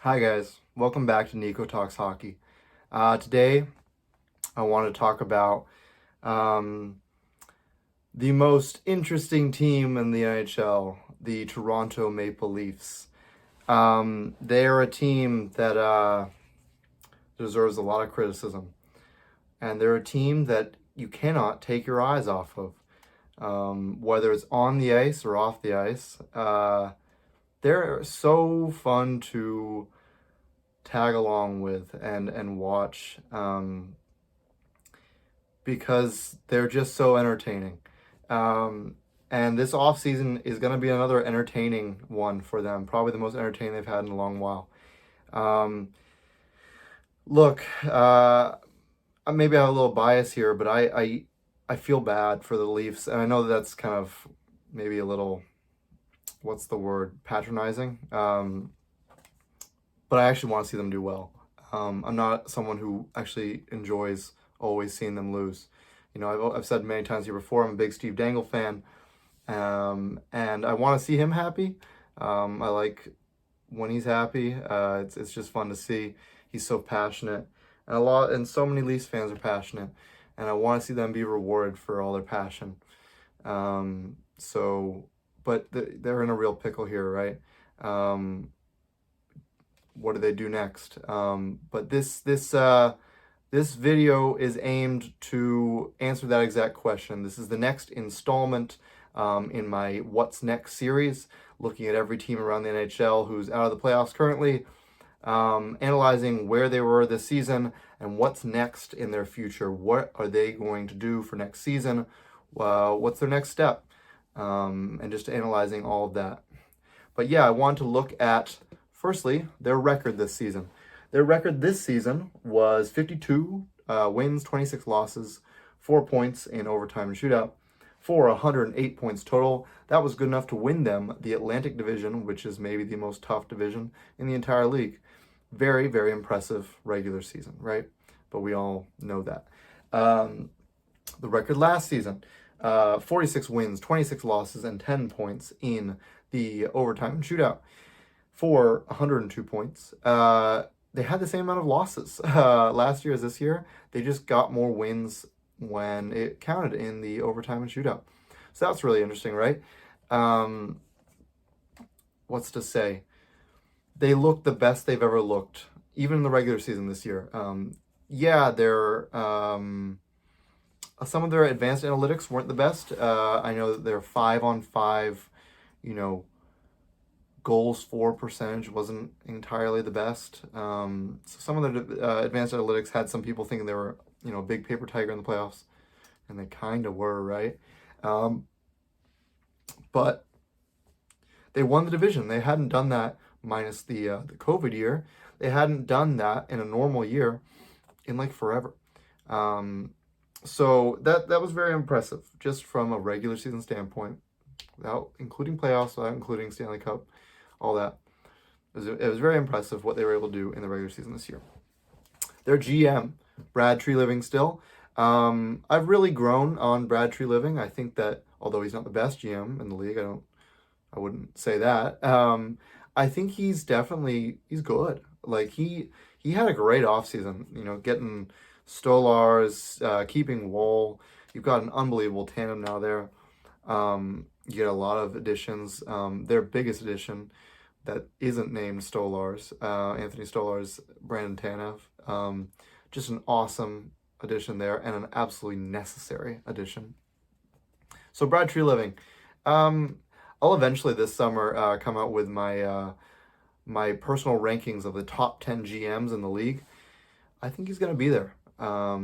Hi guys, welcome back to Nico Talks Hockey. Today I want to talk about um, the most interesting team in the NHL, the Toronto Maple Leafs. They are a team that deserves a lot of criticism, and they're a team that you cannot take your eyes off of, whether it's on the ice or off the ice. They're so fun to tag along with and watch because they're just so entertaining. Um, and this off season is going to be another entertaining one for them, probably the most entertaining they've had in a long while. Um, Look, maybe I have a little bias here, but I feel bad for the Leafs, and I know that's kind of maybe a little, what's the word, patronizing. But I actually want to see them do well. I'm not someone who actually enjoys always seeing them lose. I've said many times here before, I'm a big Steve Dangle fan, and I want to see him happy. I like when he's happy. It's just fun to see. He's so passionate, and so many Leafs fans are passionate, and I want to see them be rewarded for all their passion. So, but they're in a real pickle here, right? What do they do next? But this video is aimed to answer that exact question. This is the next installment in my What's Next series, looking at every team around the NHL who's out of the playoffs currently, analyzing where they were this season and what's next in their future. What are they going to do for next season? What's their next step? And just analyzing all of that. But yeah, I want to look at, firstly, their record this season. Their record this season was 52 wins, 26 losses, 4 points in overtime and shootout, for 108 points total. That was good enough to win them the Atlantic Division, which is maybe the most tough division in the entire league. Very, very impressive regular season, right? But we all know that. The record last season, 46 wins, 26 losses, and 10 points in the overtime and shootout for 102 points. They had the same amount of losses last year as this year. They just got more wins when it counted in the overtime and shootout. So that's really interesting, right? What's to say? They look the best they've ever looked, even in the regular season this year. Yeah, some of their advanced analytics weren't the best. I know that their 5-on-5, goals for percentage wasn't entirely the best. So some of the advanced analytics had some people thinking they were, a big paper tiger in the playoffs, and they kind of were, right? But they won the division. They hadn't done that minus the COVID year. They hadn't done that in a normal year in like forever. So that was very impressive, just from a regular season standpoint, without including playoffs, without including Stanley Cup, all that. It was very impressive what they were able to do in the regular season this year. Their GM, Brad Treliving, still. I've really grown on Brad Treliving. I think that although he's not the best GM in the league, I wouldn't say that. I think he's good. Like he had a great offseason, getting Stolarz, keeping Woll. You've got an unbelievable tandem now there. You get a lot of additions. Their biggest addition that isn't named Stolarz, Anthony Stolarz, Brandon Tanev. Just an awesome addition there and an absolutely necessary addition. So Brad Treliving. I'll eventually this summer come out with my personal rankings of the top 10 GMs in the league. I think he's going to be there. I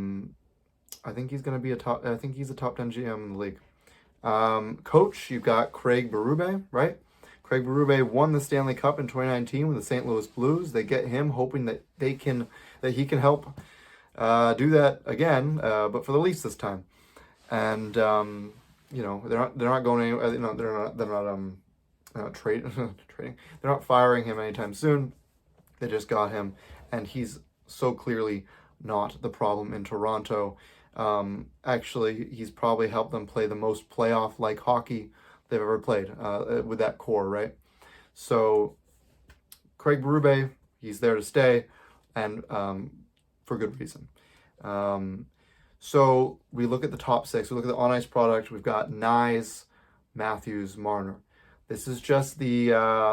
think he's going to be I think he's a top 10 GM in the league. Coach, you've got Craig Berube, right? Craig Berube won the Stanley Cup in 2019 with the St. Louis Blues. They get him hoping that he can help do that again, but for the Leafs this time. And they're not going anywhere. They're not trading. They're not firing him anytime soon. They just got him, and he's so clearly not the problem in Toronto. Actually, he's probably helped them play the most playoff-like hockey they've ever played with that core, right? So, Craig Berube, He's there to stay, and for good reason. So we look at the top six. We look at the on-ice product. We've got Nyes, Matthews, Marner. This is just the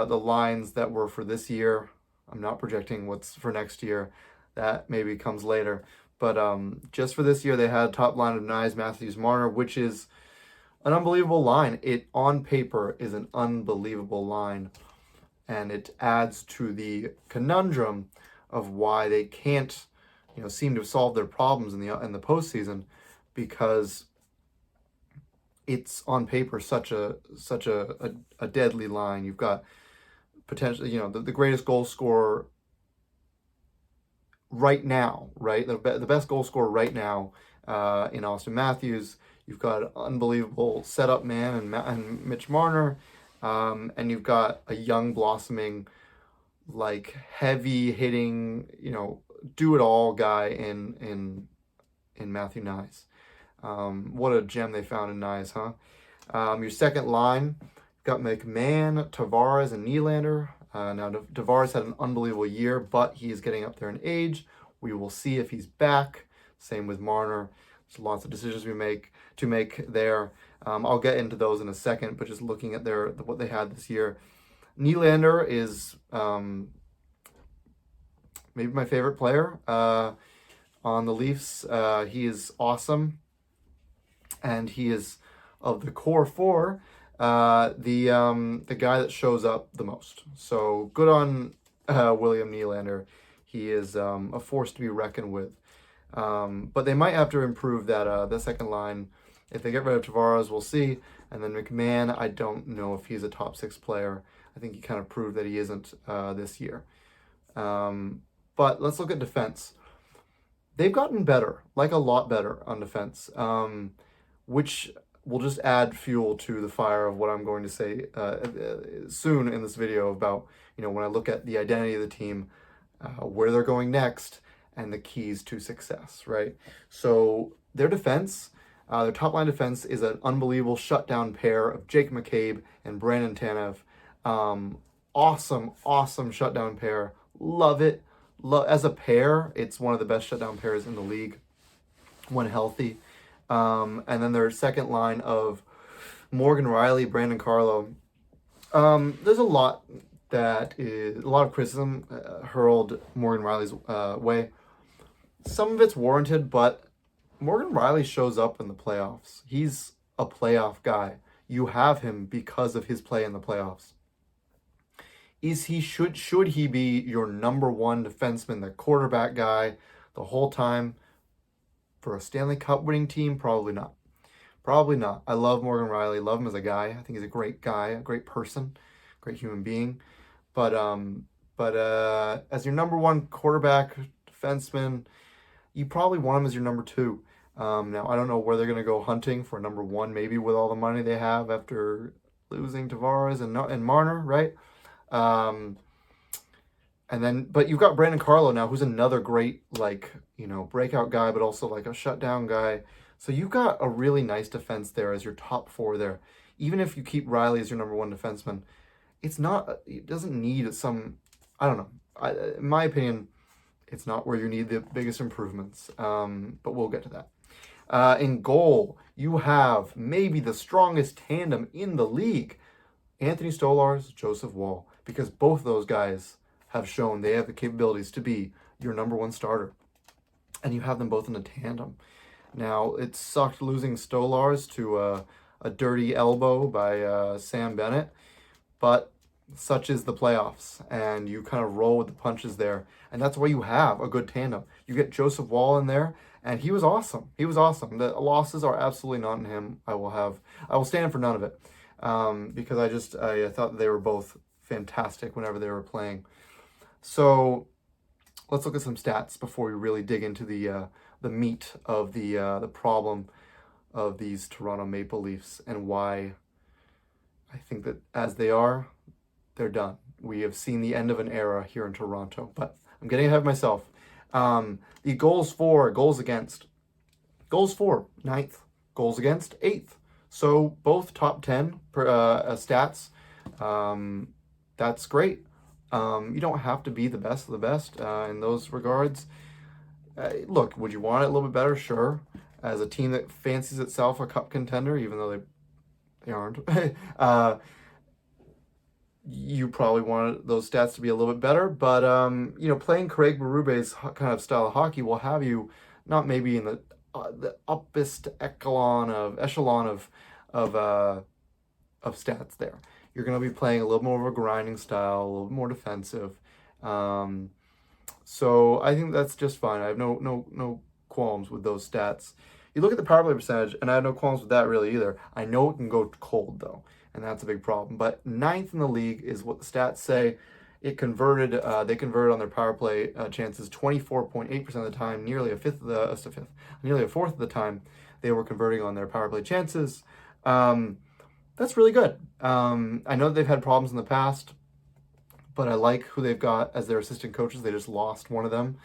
lines that were for this year. I'm not projecting what's for next year. That maybe comes later. But just for this year, they had a top line of Nyes, Matthews, Marner, which is an unbelievable line. It, on paper, is an unbelievable line. And it adds to the conundrum of why they can't, seem to solve their problems in the postseason, because it's on paper such a deadly line. You've got potentially, the greatest goal scorer right now, right? The best goal scorer right now in Austin Matthews. You've got an unbelievable setup man and Mitch Marner, and you've got a young blossoming, like heavy hitting, do it all guy in Matthew Nyes. What a gem they found in Nyes, huh? Your second line, you've got McMahon, Tavares, and Nylander. Now, Tavares had an unbelievable year, but he is getting up there in age. We will see if he's back. Same with Marner. There's lots of decisions to make there. I'll get into those in a second, but just looking at what they had this year, Nylander is maybe my favorite player on the Leafs. He is awesome, and he is, of the core four, the guy that shows up the most. So good on William Nylander. He is a force to be reckoned with. But they might have to improve that the second line. If they get rid of Tavares, we'll see. And then McMahon, I don't know if he's a top six player. I think he kind of proved that he isn't this year. But let's look at defense. They've gotten better, like a lot better on defense, which will just add fuel to the fire of what I'm going to say soon in this video about, when I look at the identity of the team, where they're going next, and the keys to success, right? So their defense, their top line defense is an unbelievable shutdown pair of Jake McCabe and Brandon Tanev. Awesome shutdown pair. Love it. As a pair, it's one of the best shutdown pairs in the league when healthy. And then their second line of Morgan Rielly, Brandon Carlo. There's a lot of criticism hurled Morgan Rielly's way. Some of it's warranted, but Morgan Rielly shows up in the playoffs. He's a playoff guy. You have him because of his play in the playoffs. Should he be your number one defenseman, the quarterback guy the whole time for a Stanley Cup winning team? Probably not. I love Morgan Rielly, love him as a guy. I think he's a great guy, a great person, great human being. But as your number one quarterback defenseman, you probably want him as your number two. Now, I don't know where they're going to go hunting for number one, maybe with all the money they have after losing Tavares and Marner, right? But you've got Brandon Carlo now, who's another great, breakout guy, but also like a shutdown guy. So you've got a really nice defense there as your top four there. Even if you keep Rielly as your number one defenseman, it doesn't need some, I don't know. In my opinion, it's not where you need the biggest improvements. But we'll get to that. In goal, you have maybe the strongest tandem in the league. Anthony Stolarz, Joseph Woll, because both of those guys have shown they have the capabilities to be your number one starter. And you have them both in a tandem. Now, it sucked losing Stolarz to a dirty elbow by Sam Bennett, but such is the playoffs, and you kind of roll with the punches there. And that's why you have a good tandem. You get Joseph Woll in there, and he was awesome. The losses are absolutely not in him. I will stand for none of it. Because I thought they were both fantastic whenever they were playing. So let's look at some stats before we really dig into the meat of the problem of these Toronto Maple Leafs and why I think that as they're done. We have seen the end of an era here in Toronto, but I'm getting ahead of myself. The goals for, goals against. Goals for, 9th. Goals against, 8th. So both top 10 stats. That's great. You don't have to be the best of the best in those regards. Look, would you want it a little bit better? Sure. As a team that fancies itself a cup contender, even though they aren't, you probably wanted those stats to be a little bit better. But playing Craig Berube's kind of style of hockey will have you not maybe in the uppest echelon of stats there. You're going to be playing a little more of a grinding style, a little more defensive. So I think that's just fine. I have no qualms with those stats. You look at the power play percentage, and I have no qualms with that really either. I know it can go cold though, and that's a big problem. But 9th in the league is what the stats say. They converted on their power play chances 24.8% of the time, nearly a fourth of the time they were converting on their power play chances. That's really good. I know that they've had problems in the past, but I like who they've got as their assistant coaches. They just lost one of them.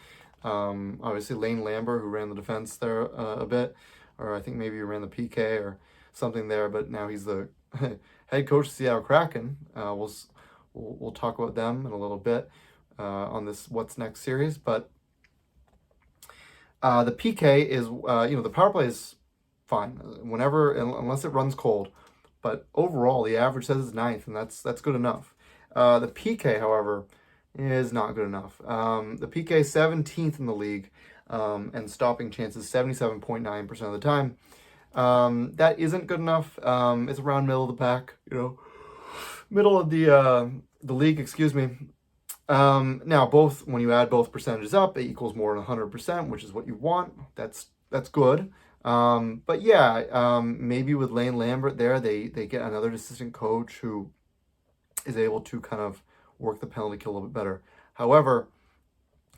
Obviously, Lane Lambert, who ran the defense there a bit, or I think maybe he ran the PK or something there, but now he's the head coach of Seattle Kraken. We'll talk about them in a little bit on this What's Next series. But the PK is, the power play is fine unless it runs cold. But overall, the average says it's 9th, and that's good enough. The PK, however, is not good enough. The PK is 17th in the league, and stopping chances 77.9% of the time. That isn't good enough. It's around middle of the pack, middle of the league, excuse me. Now, when you add both percentages up, it equals more than 100%, which is what you want. That's good. But yeah, maybe with Lane Lambert there, they get another assistant coach who is able to kind of work the penalty kill a little bit better. However,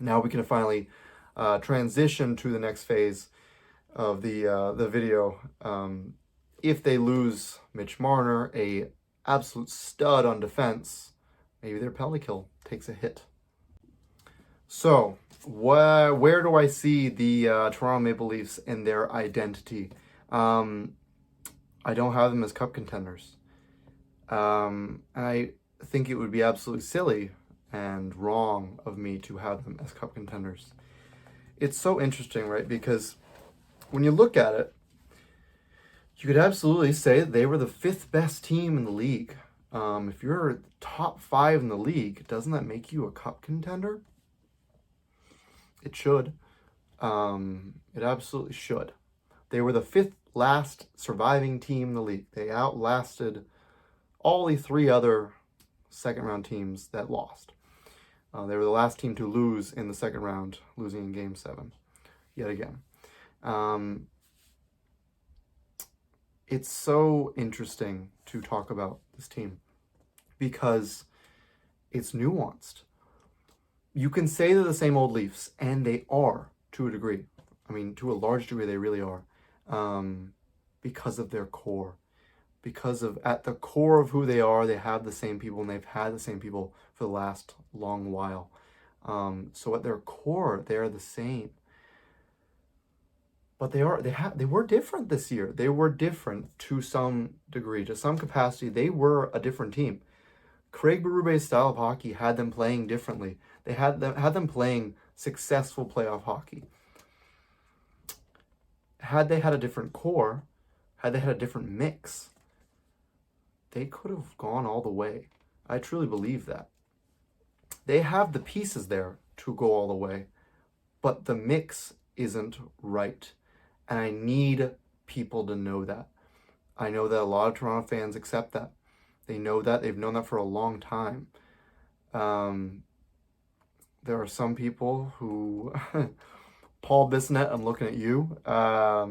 now we can finally transition to the next phase of the video. If they lose Mitch Marner, a absolute stud on defense, maybe their penalty kill takes a hit. So where do I see the Toronto Maple Leafs in their identity? I don't have them as cup contenders. I think it would be absolutely silly and wrong of me to have them as cup contenders. It's so interesting, right? Because when you look at it, you could absolutely say that they were the 5th best team in the league. If you're top 5 in the league, doesn't that make you a cup contender? It should. It absolutely should. They were the 5th last surviving team in the league. They outlasted all the 3 other second-round teams that lost. They were the last team to lose in the second round, losing in Game 7, yet again. It's so interesting to talk about this team because it's nuanced. You can say they're the same old Leafs, and they are to a degree. I mean, to a large degree, they really are, because of their core. Because of at the core of who they are, they have the same people, and they've had the same people for the last long while. So at their core, they are the same. But they were different this year. They were different to some degree, to some capacity. They were a different team. Craig Berube's style of hockey had them playing differently. They had them playing successful playoff hockey. Had they had a different core, had they had a different mix, they could have gone all the way. I truly believe that. They have the pieces there to go all the way, but the mix isn't right. And I need people to know that. I know that a lot of Toronto fans accept that. They know that. They've known that for a long time. There are some people who... Paul Bissonnette, I'm looking at you. I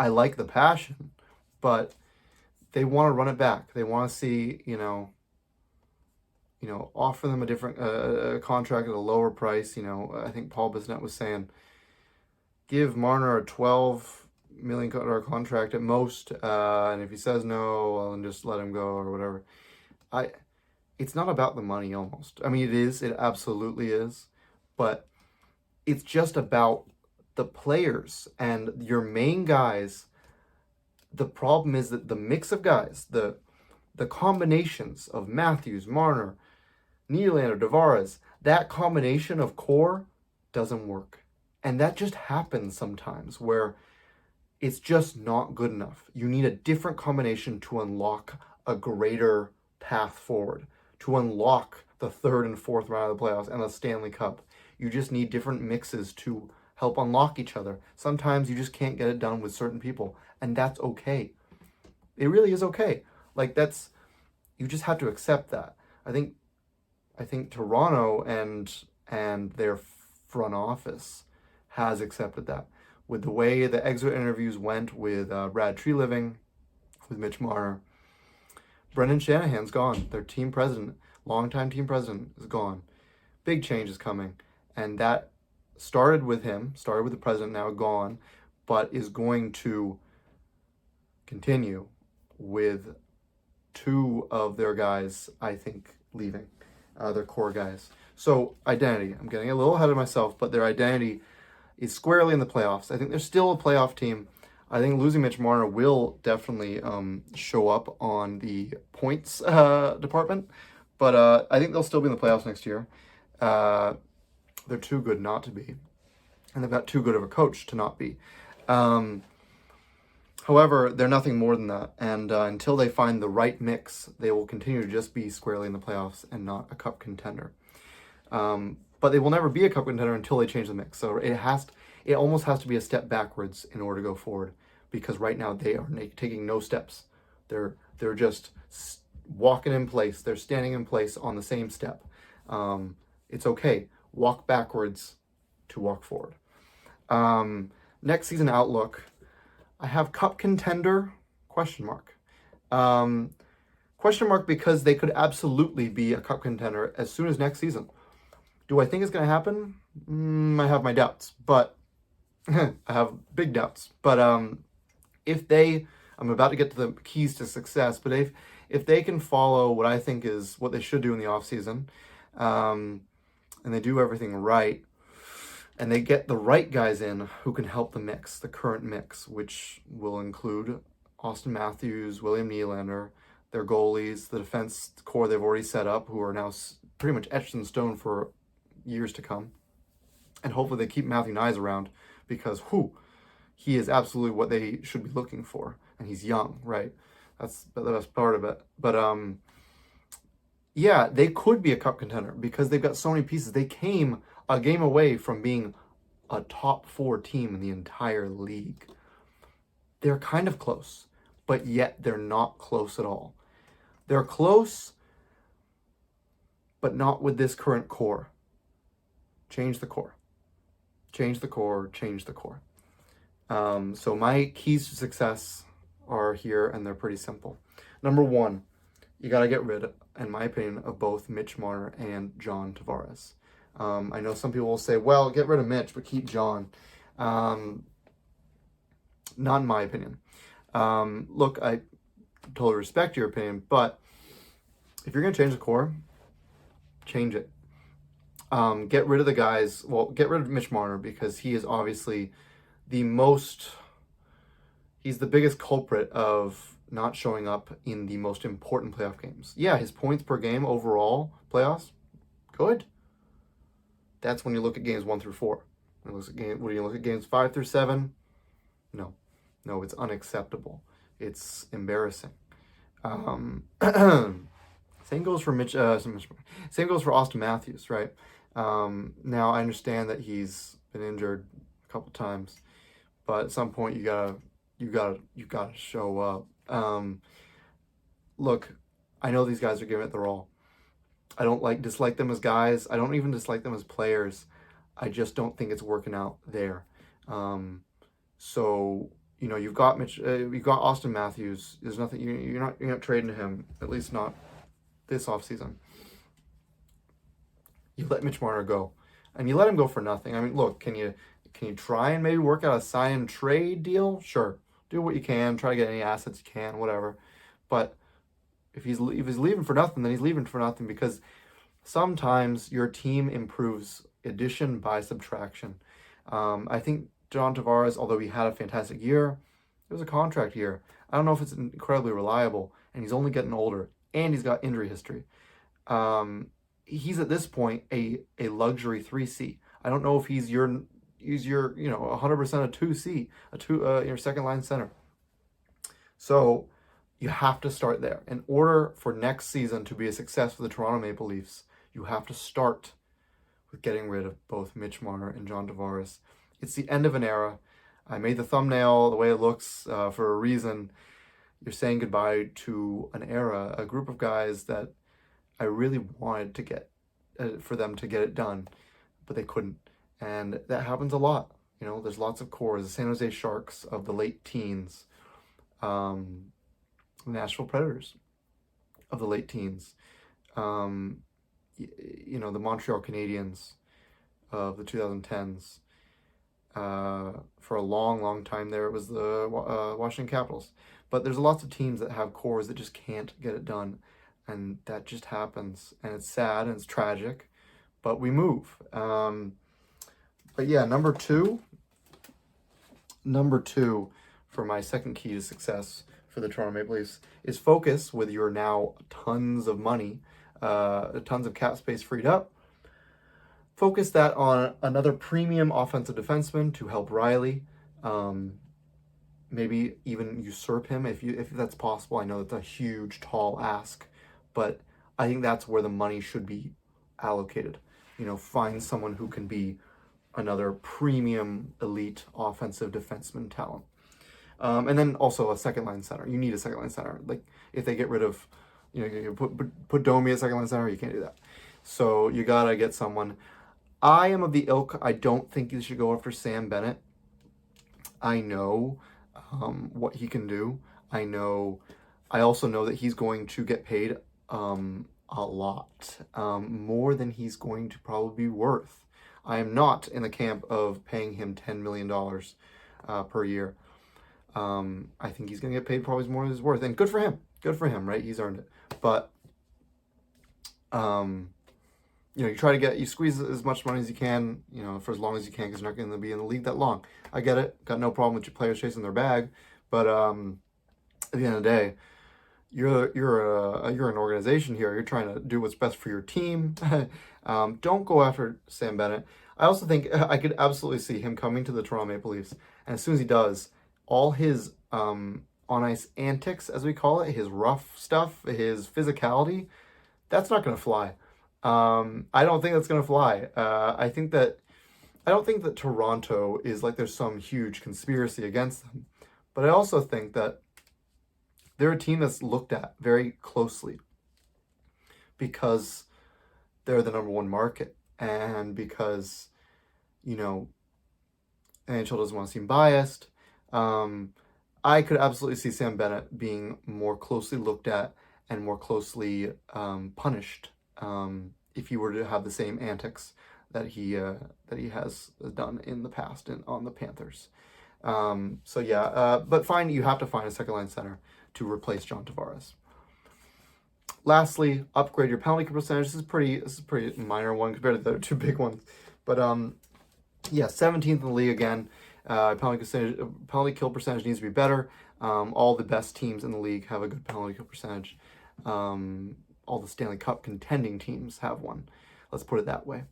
like the passion, but they want to run it back. They want to see, offer them a different contract at a lower price. I think Paul Bissonnette was saying, give Marner a $12 million contract at most, and if he says no, well, then just let him go or whatever. It's not about the money almost. I mean, it is. It absolutely is. But it's just about the players and your main guys. The problem is that the mix of guys, the combinations of Matthews, Marner, Nylander, Tavares, that combination of core doesn't work. And that just happens sometimes where it's just not good enough. You need a different combination to unlock a greater path forward, to unlock the third and fourth round of the playoffs and the Stanley Cup. You just need different mixes to help unlock each other. Sometimes you just can't get it done with certain people, and that's okay. It really is okay. Like you just have to accept that. I think Toronto and their front office has accepted that. With the way the exit interviews went with Brad Treliving, with Mitch Marner, Brendan Shanahan's gone. Their team president, longtime team president, is gone. Big change is coming. And that started with him, started with the president, now gone, but is going to continue with two of their guys, I think, leaving, their core guys. So, identity. I'm getting a little ahead of myself, but their identity is squarely in the playoffs. I think they're still a playoff team. I think losing Mitch Marner will definitely show up on the points department, but I think they'll still be in the playoffs next year. They're too good not to be, and they've got too good of a coach to not be. However, they're nothing more than that, and until they find the right mix, they will continue to just be squarely in the playoffs and not a cup contender. But they will never be a cup contender until they change the mix. So it almost has to be a step backwards in order to go forward, because right now they are taking no steps. They're just walking in place. They're standing in place on the same step. It's okay. Walk backwards to walk forward. Next season outlook, I have cup contender ? Question mark because they could absolutely be a cup contender as soon as next season. Do I think it's going to happen? I have my doubts, but I have big doubts. But I'm about to get to the keys to success, but if they can follow what I think is what they should do in the offseason, and they do everything right, and they get the right guys in who can help the current mix, which will include Austin Matthews, William Nylander, their goalies, the defense core they've already set up, who are now pretty much etched in stone for years to come. And hopefully they keep Matthew Knies around, because he is absolutely what they should be looking for. And he's young, right? That's the best part of it. But yeah, they could be a cup contender because they've got so many pieces. They came a game away from being a top 4 team in the entire league. They're kind of close, but yet they're not close at all. They're close, but not with this current core. Change the core. Change the core, change the core. So my keys to success are here, and they're pretty simple. Number 1, you got to get rid, in my opinion, of both Mitch Marner and John Tavares. I know some people will say, well, get rid of Mitch, but keep John. Not in my opinion. Look, I totally respect your opinion, but if you're going to change the core, change it. Get rid of the guys. Well, get rid of Mitch Marner, because he is obviously he's the biggest culprit of not showing up in the most important playoff games. Yeah, his points per game overall, playoffs, good. That's when you look at games 1 through 4. When you look at games 5 through 7, no, it's unacceptable. It's embarrassing. Same goes for Same goes for Austin Matthews, right? Now I understand that he's been injured a couple times, but at some point you gotta show up. Look, I know these guys are giving it their all. I don't dislike them as guys. I don't even dislike them as players. I just don't think it's working out there. So you've got Austin Matthews. There's nothing you're not trading him, at least not this offseason. You let Mitch Marner go, and you let him go for nothing. I mean, look, can you try and maybe work out a sign and trade deal? Sure, do what you can. Try to get any assets you can, whatever. But if he's leaving for nothing, then he's leaving for nothing, because sometimes your team improves addition by subtraction. I think John Tavares, although he had a fantastic year, it was a contract year. I don't know if it's incredibly reliable, and he's only getting older, and he's got injury history. he's at this point a luxury 3C. I don't know if he's your 100% a 2C, your second line center. So you have to start there. In order for next season to be a success for the Toronto Maple Leafs, you have to start with getting rid of both Mitch Marner and John Tavares. It's the end of an era. I made the thumbnail the way it looks for a reason. You're saying goodbye to an era, a group of guys that I really wanted to get, for them to get it done, but they couldn't. And that happens a lot. There's lots of cores. The San Jose Sharks of the late teens, Nashville Predators of the late teens, the Montreal Canadiens of the 2010s. For a long, long time there, it was the Washington Capitals. But there's lots of teams that have cores that just can't get it done. And that just happens. And it's sad and it's tragic. But we move. But yeah, number two for my second key to success for the Toronto Maple Leafs is focus with your now tons of money, tons of cap space freed up. Focus that on another premium offensive defenseman to help Riley. Maybe even usurp him if that's possible. I know that's a huge, tall ask, but I think that's where the money should be allocated. Find someone who can be another premium, elite offensive defenseman talent. And then also a second line center. You need a second line center. Like if they get rid of, you put Domi as second line center, you can't do that. So you gotta get someone. I am of the ilk. I don't think you should go after Sam Bennett. I know what he can do. I also know that he's going to get paid a lot, more than he's going to probably be worth. I am not in the camp of paying him $10 million per year. I think he's going to get paid probably more than he's worth. And good for him. Good for him, right? He's earned it. But, you squeeze as much money as you can, for as long as you can, because you're not going to be in the league that long. I get it. Got no problem with your players chasing their bag. But at the end of the day, you're an organization here. You're trying to do what's best for your team. Don't go after Sam Bennett. I also think I could absolutely see him coming to the Toronto Maple Leafs, and as soon as he does, all his on ice antics, as we call it, his rough stuff, his physicality, that's not going to fly. I don't think that's going to fly. I don't think that Toronto is like there's some huge conspiracy against them, but I also think that they're a team that's looked at very closely because they're the number one market, and because, NHL doesn't want to seem biased. I could absolutely see Sam Bennett being more closely looked at and more closely punished if he were to have the same antics that he has done in the past on the Panthers. But you have to find a second line center to replace John Tavares. Lastly, upgrade your penalty kill percentage. This is a pretty minor one compared to the other two big ones. But 17th in the league again. Penalty kill percentage needs to be better. All the best teams in the league have a good penalty kill percentage. All the Stanley Cup contending teams have one. Let's put it that way.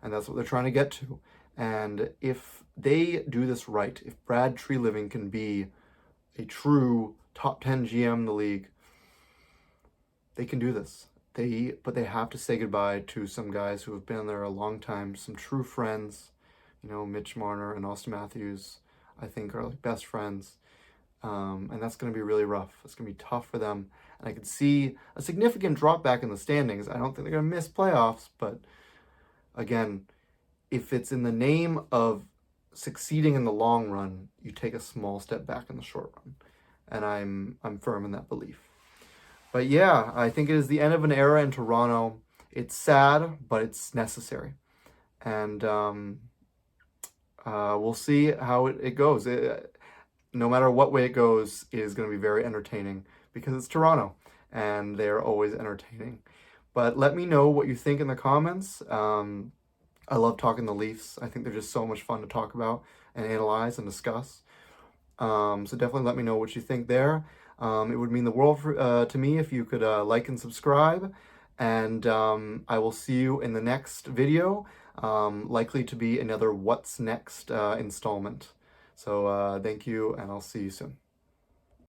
And that's what they're trying to get to. And if they do this right, if Brad Treliving can be a true top 10 GM in the league, they can do this. But they have to say goodbye to some guys who have been there a long time, some true friends. Mitch Marner and Austin Matthews, I think, are like best friends. And that's going to be really rough. It's going to be tough for them. And I could see a significant drop back in the standings. I don't think they're going to miss playoffs, but again, if it's in the name of succeeding in the long run, you take a small step back in the short run. And I'm firm in that belief. But yeah, I think it is the end of an era in Toronto. It's sad, but it's necessary. And we'll see how it goes. No matter what way it goes, it is going to be very entertaining because it's Toronto and they're always entertaining. But let me know what you think in the comments. I love talking the Leafs. I think they're just so much fun to talk about and analyze and discuss. So definitely let me know what you think there. It would mean the world to me if you could like and subscribe. And I will see you in the next video, likely to be another What's Next installment. So thank you, and I'll see you soon.